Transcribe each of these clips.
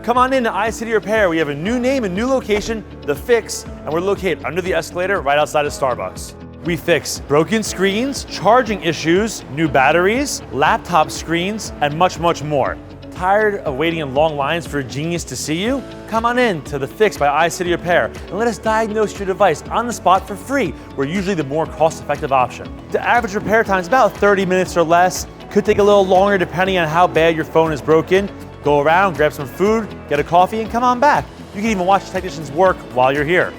Come on in to iCity Repair. We have a new name and new location, The Fix, and we're located under the escalator right outside of Starbucks. We fix broken screens, charging issues, new batteries, laptop screens, and much, much more. Tired of waiting in long lines for a genius to see you? Come on in to The Fix by iCity Repair and let us diagnose your device on the spot for free. We're usually the more cost-effective option. The average repair time is about 30 minutes or less. Could take a little longer depending on how bad your phone is broken. Go around, grab some food, get a coffee, and come on back. You can even watch technicians work while you're here.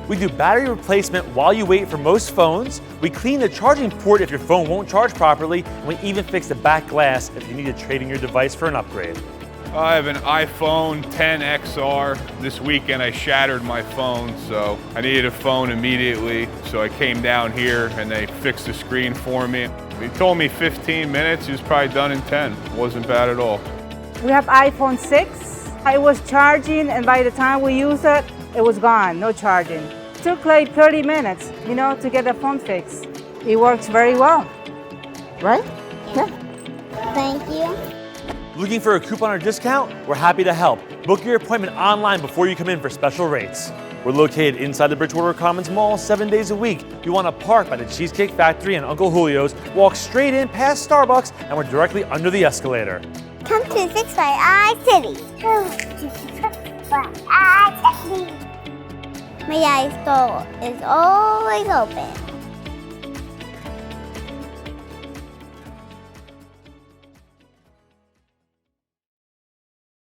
We do battery replacement while you wait for most phones. We clean the charging port if your phone won't charge properly, and we even fix the back glass if you need to trade in your device for an upgrade. I have an iPhone XR. This weekend I shattered my phone, so I needed a phone immediately. So I came down here and they fixed the screen for me. They told me 15 minutes, it was probably done in 10. It wasn't bad at all. We have iPhone 6. It was charging, and by the time we used it, it was gone, no charging. It took like 30 minutes, to get the phone fixed. It works very well, right? Yeah. Thank you. Looking for a coupon or discount? We're happy to help. Book your appointment online before you come in for special rates. We're located inside the Bridgewater Commons Mall 7 days a week. You want to park by the Cheesecake Factory and Uncle Julio's, walk straight in past Starbucks, and we're directly under the escalator. Come to Fix by iCity. Come to Fix by iCity. My iStore is always open.